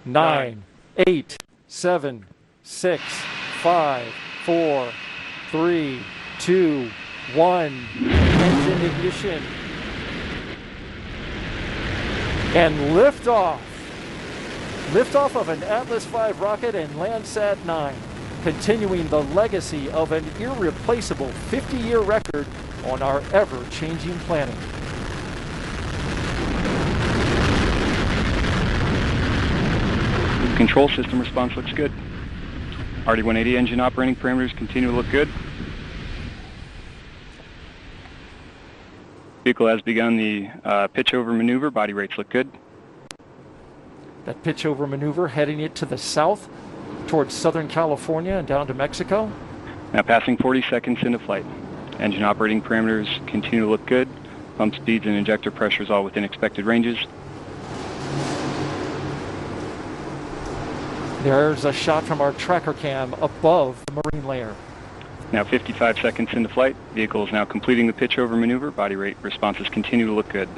9, 8, 7, 6, 5, 4, 3, 2, 1. Engine ignition. And liftoff. Liftoff of an Atlas V rocket and Landsat 9, continuing the legacy of an irreplaceable 50-year record on our ever-changing planet. Control system response looks good. RD-180 engine operating parameters continue to look good. Vehicle has begun the pitch over maneuver. Body rates look good. That pitch over maneuver heading it to the south towards Southern California and down to Mexico. Now passing 40 seconds into flight. Engine operating parameters continue to look good. Pump speeds and injector pressures all within expected ranges. There's a shot from our tracker cam above the marine layer. Now 55 seconds into flight. Vehicle is now completing the pitch over maneuver. Body rate responses continue to look good.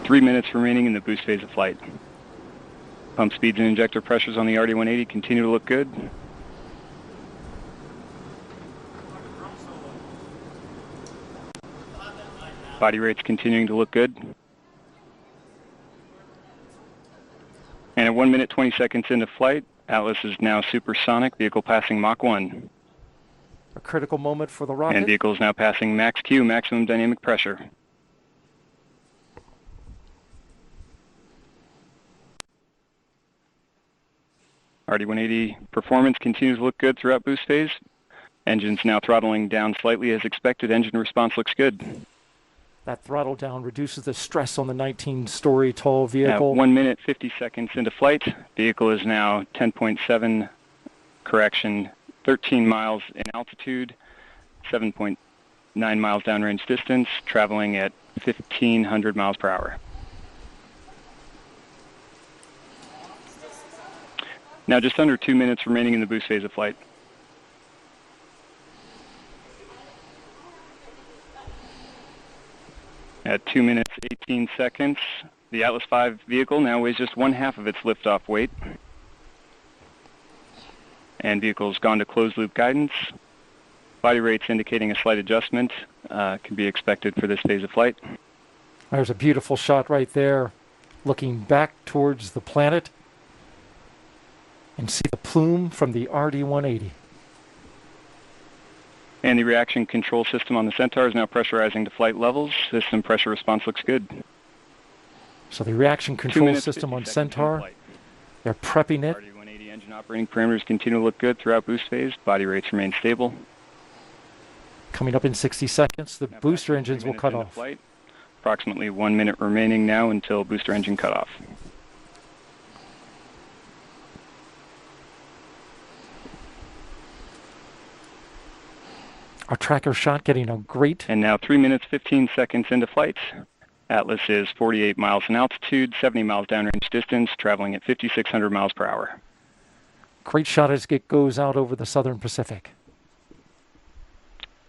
3 minutes remaining in the boost phase of flight. Pump speeds and injector pressures on the RD-180 continue to look good. Body rates continuing to look good. And at 1 minute 20 seconds into flight, Atlas is now supersonic, vehicle passing Mach 1. A critical moment for the rocket. And vehicle is now passing max Q, maximum dynamic pressure. RD-180 performance continues to look good throughout boost phase. Engine's now throttling down slightly as expected. Engine response looks good. That throttle down reduces the stress on the 19-story tall vehicle. At 1 minute 50 seconds into flight, vehicle is now 10.7, correction, 13 miles in altitude, 7.9 miles downrange distance, traveling at 1,500 miles per hour. Now just under 2 minutes remaining in the boost phase of flight. At 2 minutes 18 seconds, the Atlas V vehicle now weighs just 1/2 of its liftoff weight. And vehicle's gone to closed loop guidance. Body rates indicating a slight adjustment can be expected for this phase of flight. There's a beautiful shot right there, looking back towards the planet. And see the plume from the RD-180. And the reaction control system on the Centaur is now pressurizing to flight levels. System pressure response looks good. So the reaction control system on Centaur, they're prepping it. RD-180 engine operating parameters continue to look good throughout boost phase. Body rates remain stable. Coming up in 60 seconds, the booster engines will cut off. Flight. Approximately 1 minute remaining now until booster engine cutoff. Our tracker shot getting a great... And now 3 minutes 15 seconds into flight. Atlas is 48 miles in altitude, 70 miles downrange distance, traveling at 5,600 miles per hour. Great shot as it goes out over the southern Pacific.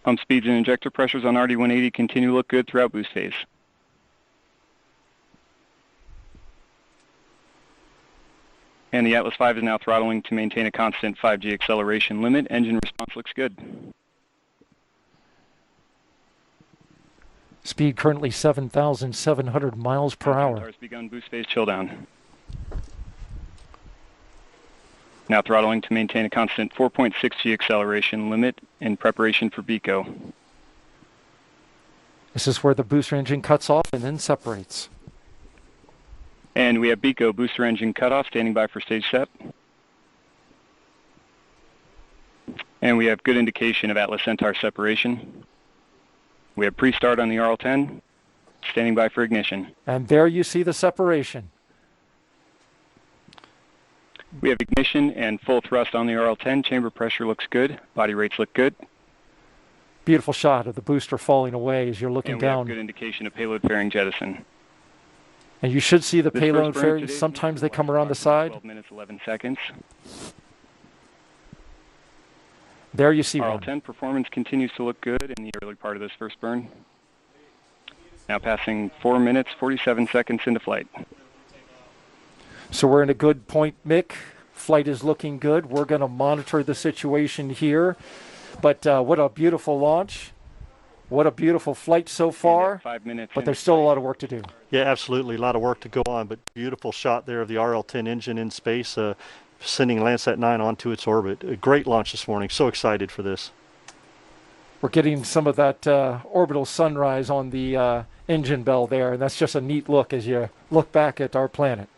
Pump speeds and injector pressures on RD-180 continue to look good throughout boost phase. And the Atlas V is now throttling to maintain a constant 5G acceleration limit. Engine response looks good. Speed currently 7,700 miles per hour. Centaur's begun boost phase chill down. Now throttling to maintain a constant 4.6G acceleration limit in preparation for BECO. This is where the booster engine cuts off and then separates. And we have BECO booster engine cutoff standing by for stage set. And we have good indication of Atlas Centaur separation. We have pre-start on the RL-10, standing by for ignition. And there you see the separation. We have ignition and full thrust on the RL-10. Chamber pressure looks good. Body rates look good. Beautiful shot of the booster falling away as you're looking down. And we have good indication of payload fairing jettison. And you should see the payload fairing. Sometimes they come around the side. 12 minutes, 11 seconds. There you see RL-10 performance continues to look good in the early part of this first burn. Now passing 4 minutes, 47 seconds into flight. So we're in a good point, Mick. Flight is looking good. We're going to monitor the situation here. But what a beautiful launch. What a beautiful flight so far. 5 minutes. But there's still a lot of work to do. Yeah, absolutely. A lot of work to go on, but beautiful shot there of the RL-10 engine in space, sending Landsat 9 onto its orbit. A great launch this morning. So excited for this. We're getting some of that orbital sunrise on the engine bell there, and that's just a neat look as you look back at our planet.